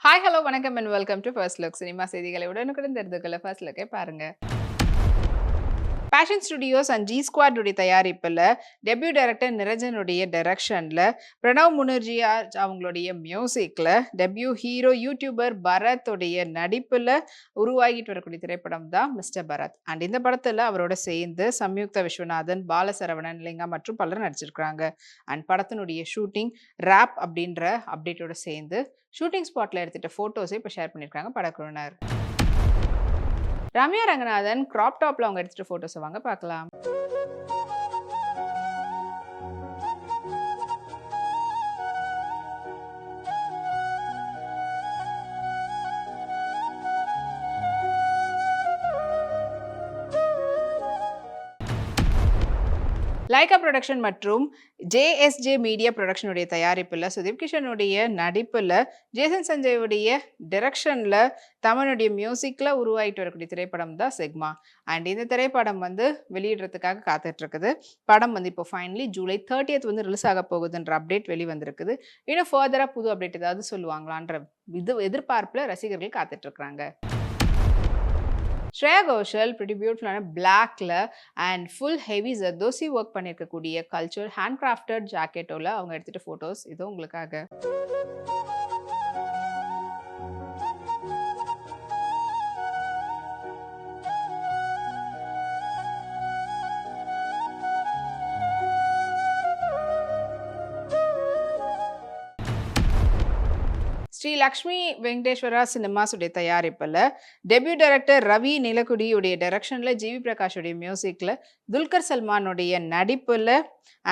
Hi, hello, வணக்கம் and welcome to first look. Cinema செய்திகளை உடனுக்குடன் தெரிந்து கொள்ள ஃபர்ஸ்ட் லுக்கை பாருங்க. Passion studios and G squad உடைய தயாரிப்பில் டெபியூ டைரக்டர் நிரஞ்சனுடைய டைரக்ஷனில் பிரணவ் முகர்ஜியா அவங்களுடைய மியூசிக்கில் டெபியூ ஹீரோ யூடியூபர் பரத் உடைய நடிப்பில் உருவாகிட்டு வரக்கூடிய திரைப்படம் தான் மிஸ்டர் பரத். அண்ட் இந்த படத்தில் அவரோட சேர்ந்து சம்யுக்தா விஸ்வநாதன், பாலசரவணன், லிங்கா மற்றும் பலர் நடிச்சிருக்கிறாங்க. அண்ட் படத்தினுடைய ஷூட்டிங் ரேப் அப்படின்ற அப்டேட்டோட சேர்ந்து ஷூட்டிங் ஸ்பாட்டில் எடுத்துகிட்ட ஃபோட்டோஸை இப்போ ஷேர் பண்ணியிருக்காங்க படக்குழுவினர். ரம்யா ரங்கநாதன் கிராப் டாப்ல அவங்க எடுத்துட்டு போட்டோஸ் வாங்க பார்க்கலாம். லைகா ப்ரொடக்ஷன் மற்றும் ஜேஎஸ்ஜே மீடியா ப்ரொடக்ஷனுடைய தயாரிப்பில் சுதீப் கிஷனுடைய நடிப்பில் ஜேசன் சஞ்சயுடைய டிரெக்ஷனில் தமிழுடைய மியூசிக்கில் உருவாகிட்டு வரக்கூடிய திரைப்படம் தான் சிக்மா. அண்ட் இந்த திரைப்படம் வெளியிடுறதுக்காக காத்துட்ருக்குது. படம் இப்போ ஃபைனலி ஜூலை 30th ரிலீஸ் ஆக போகுதுன்ற அப்டேட் வெளிவந்திருக்குது. இன்னும் ஃபர்தராக புது அப்டேட் ஏதாவது சொல்லுவாங்களான்ற எதிர்பார்ப்பில் ரசிகர்கள் காத்துட்ருக்குறாங்க. ஸ்ரேயா கோஷல் பிரிட்டி பியூட்டிஃபுல்லான பிளாக்ல and full heavy zardozi work பண்ணியிருக்கக்கூடிய கல்ச்சர் ஹேண்ட் கிராஃப்டட் ஜாக்கெட்டோல அவங்க எடுத்துகிட்ட ஃபோட்டோஸ் இது உங்களுக்காக. ஸ்ரீ லக்ஷ்மி வெங்கடேஸ்வரா சினிமாஸுடைய தயாரிப்பில் டெபியூ டைரக்டர் ரவி நிலக்குடியுடைய டைரக்ஷனில் ஜிவி பிரகாஷுடைய மியூசிக்கில் துல்கர் சல்மானுடைய நடிப்பில்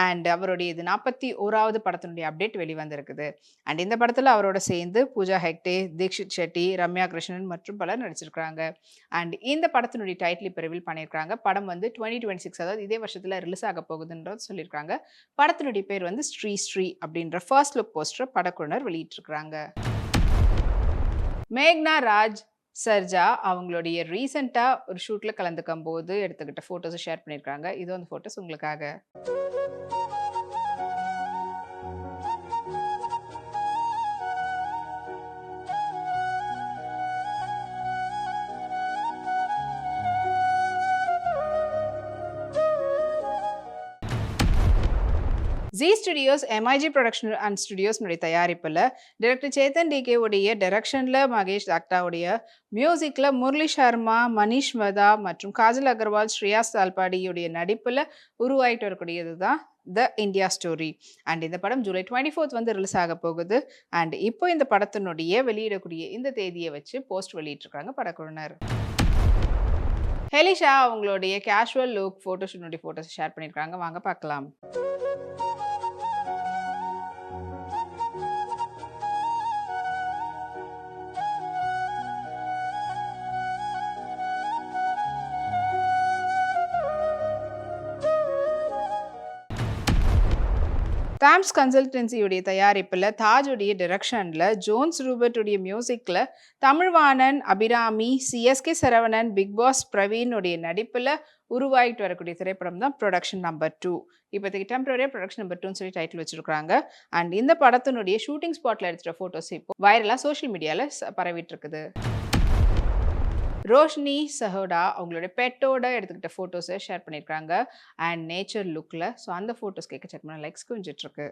அண்ட் அவருடைய இது 41வது படத்தினுடைய அப்டேட் வெளிவந்திருக்குது. அண்ட் இந்த படத்தில் அவரோட சேர்ந்து பூஜா ஹெக்டே, தீக்ஷித் ஷெட்டி, ரம்யா கிருஷ்ணன் மற்றும் பலர் நடிச்சிருக்கிறாங்க. அண்ட் இந்த படத்தினுடைய டைட்டில் இப்போ ரிவீல் பண்ணியிருக்காங்க. படம் 2026 அதாவது இதே வருஷத்தில் ரிலீஸ் ஆக போகுதுன்றது சொல்லியிருக்காங்க. படத்தினுடைய பேர் ஸ்ரீ ஸ்ரீ அப்படின்ற ஃபர்ஸ்ட் லுக் போஸ்டர் படக்குழுவினர் வெளியிட்டிருக்கிறாங்க. மேக்னா ராஜ் சர்ஜா அவங்களுடைய ரீசெண்டாக ஒரு ஷூட்டில் கலந்துக்கும் போது எடுத்துக்கிட்ட ஃபோட்டோஸை ஷேர் பண்ணியிருக்காங்க. இது அந்த ஃபோட்டோஸ் உங்களுக்காக. Zee studios, MIG production and ஸ்டுடியோஸ்னுடைய தயாரிப்பில் டைரக்டர் சேத்தன் டிகே உடைய டைரக்ஷனில் மகேஷ் தாக்டாவுடைய மியூசிக்கில் முரளி சர்மா, மனிஷ் மதா மற்றும் காஜல் அகர்வால், ஸ்ரேயாஸ் தால்பாடியுடைய நடிப்பில் உருவாகிட்டு வரக்கூடியது தான் த இந்தியா ஸ்டோரி. அண்ட் இந்த படம் ஜூலை 24th ரிலீஸ் ஆக போகுது. அண்ட் இப்போ இந்த படத்தினுடைய வெளியிடக்கூடிய இந்த தேதியை வச்சு போஸ்ட் வெளியிட்டிருக்காங்க படக்குழுவினர். ஹெலிஷா அவங்களுடைய கேஷுவல் லுக் ஃபோட்டோஷூட்னுடைய ஃபோட்டோஸ் ஷேர் பண்ணியிருக்காங்க. வாங்க பார்க்கலாம். தாம்ஸ் கன்சல்டன்சியுடைய தயாரிப்பில் தாஜுடைய டிரெக்ஷனில் ஜோன்ஸ் ரூபர்ட்டுடைய மியூசிக்கில் Tamilvanan, Abhirami, CSK Saravanan, Bigg Boss பிரவீனுடைய நடிப்பில் உருவாகிட்டு வரக்கூடிய திரைப்படம் தான் ப்ரொடக்ஷன் நம்பர் 2. இப்போதைக்கு டெம்பரரியாக ப்ரொடக்ஷன் நம்பர் 2ன்னு சொல்லி டைட்டில் வச்சுருக்காங்க. அண்ட் இந்த படத்தினுடைய ஷூட்டிங் ஸ்பாட்டில் எடுத்துகிட்ட ஃபோட்டோஸ் இப்போ வைரலாக சோஷியல் மீடியாவில் பரவிட்டு இருக்குது. ரோஷினி சஹோடா அவங்களோட பெட்டோட எடுத்துக்கிட்ட ஃபோட்டோஸை ஷேர் பண்ணியிருக்காங்க அண்ட் நேச்சர் லுக்கில். ஸோ அந்த ஃபோட்டோஸ் செக் பண்ண லைக்ஸ் குவிஞ்சிட்ருக்கு.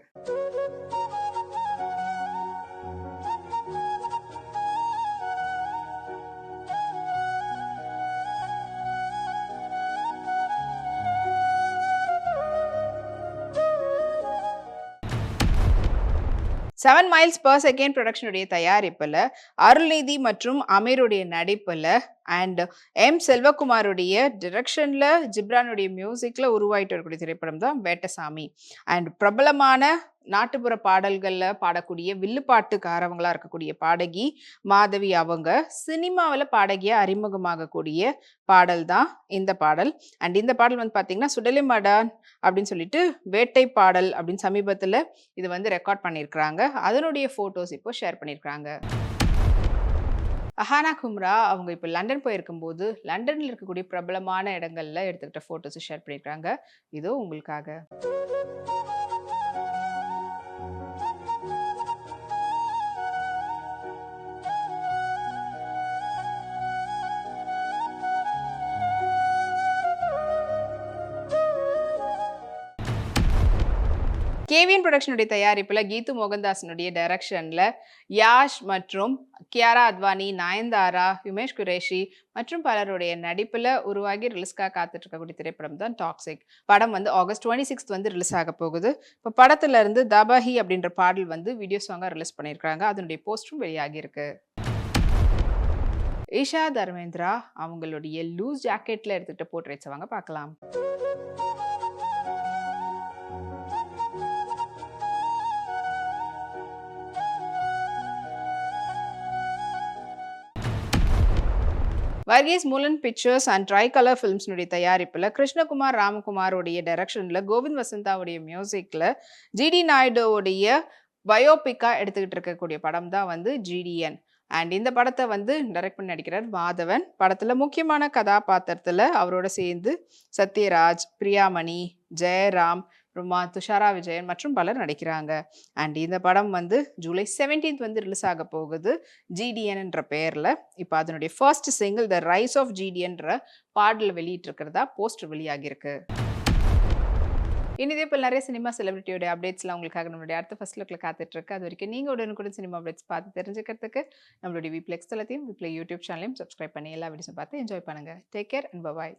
செவன் மைல்ஸ் பர் செகண்ட் ப்ரொடக்ஷனுடைய தயாரிப்பில் அருள்நிதி மற்றும் அமீருடைய நடிப்பில் அண்ட் எம் செல்வகுமாருடைய டிரெக்ஷனில் ஜிப்ரானுடைய மியூசிக்கில் உருவாகிட்டு வரக்கூடிய திரைப்படம் தான் வேட்டசாமி. அண்ட் பிரபலமான நாட்டுப்புற பாடல்களில் பாடக்கூடிய வில்லுப்பாட்டுக்காரவங்களாக இருக்கக்கூடிய பாடகி மாதவி அவங்க சினிமாவில் பாடகியாக அறிமுகமாகக்கூடிய பாடல் தான் இந்த பாடல். அண்ட் இந்த பாடல் பார்த்தீங்கன்னா சுடலி மடான் அப்படின்னு சொல்லிட்டு வேட்டை பாடல் அப்படின்னு சமீபத்தில் இது ரெக்கார்ட் பண்ணியிருக்கிறாங்க. அதனுடைய ஃபோட்டோஸ் இப்போ ஷேர் பண்ணியிருக்காங்க. அஹானா கும்ரா அவங்க இப்போ லண்டன் போயிருக்கும்போது லண்டனில் இருக்கக்கூடிய பிரபலமான இடங்கள்ல எடுத்துக்கிட்ட ஃபோட்டோஸை ஷேர் பண்ணியிருக்காங்க. இதோ உங்களுக்காக. ஏவிஎன் புரொடக்ஷனுடைய தயாரிப்புல கீது மோகன்தாஸினுடைய டைரக்ஷன்ல யாஷ் மற்றும் கியாரா அத்வானி, நயன்தாரா, உமேஷ் குரேஷி மற்றும் பலருடைய நடிப்புல உருவாகி ரிலீஸ்க்காக காத்துட்டு இருக்கக்கூடிய திரைப்படம் தான் டாக்ஸிக். படம் வந்து ஆகஸ்ட் 26 வந்து ரிலீஸ் ஆக போகுது. இப்போ படத்துல இருந்து தபஹி அப்படின்ற பாடல் வந்து வீடியோ சாங்கா ரிலீஸ் பண்ணியிருக்காங்க. அதனுடைய போஸ்டரும் வெளியாகி இருக்கு. ஈஷா தர்மேந்திரா அவங்களுடைய லூஸ் ஜாக்கெட்ல எடுத்துக்கிட்ட போர்ட்ரேட்ஸ் வாங்க பார்க்கலாம். Varghese Moolan pictures and tri colour ஃபிலிம்ஸ்னுடைய தயாரிப்புல கிருஷ்ணகுமார் ராமகுமாரோடைய டைரக்ஷன்ல கோவிந்த் வசந்தாவுடைய மியூசிக்ல ஜிடி நாயுடுவோடைய பயோபிக்கா எடுத்துக்கிட்டு இருக்கக்கூடிய படம் தான் வந்து ஜிடிஎன். அண்ட் இந்த படத்தை வந்து டைரக்ட் பண்ணி நடிக்கிறார் மாதவன். படத்துல முக்கியமான கதாபாத்திரத்துல அவரோட சேர்ந்து சத்யராஜ், பிரியாமணி, ஜெயராம், அப்புறமா துஷாரா விஜயன் மற்றும் பலர் நடிக்கிறாங்க. அண்ட் இந்த படம் வந்து ஜூலை 17 வந்து ரிலீஸ் ஆக போகுது ஜிடிஎன் என்ற பெயர்ல. இப்போ அதனுடைய first single the rise of ஜிடிஎன்ற பாடல் வெளியிட்டு இருக்கிறதா போஸ்டர் வெளியாகிருக்கு. இதே போல் நிறைய சினிமா செலிபிரிட்டியோட அப்டேட்ஸ்லாம் உங்களுக்காக நம்மளுடைய அடுத்த ஃபர்ஸ்ட் லுக்ல காத்துட்டு இருக்கு. அது வரைக்கும் நீங்க உடனுக்குடன் சினிமா அப்டேட்ஸ் பார்த்து தெரிஞ்சுக்கிறதுக்கு நம்மளுடைய விப்ளெக்ஸ் தளத்தையும் விப்ளே யூடியூப் சேனலையும் சப்ஸ்கிரைப் பண்ணி எல்லா வீடியோஸும் பார்த்து என்ஜாய் பண்ணுங்க. Take care and by.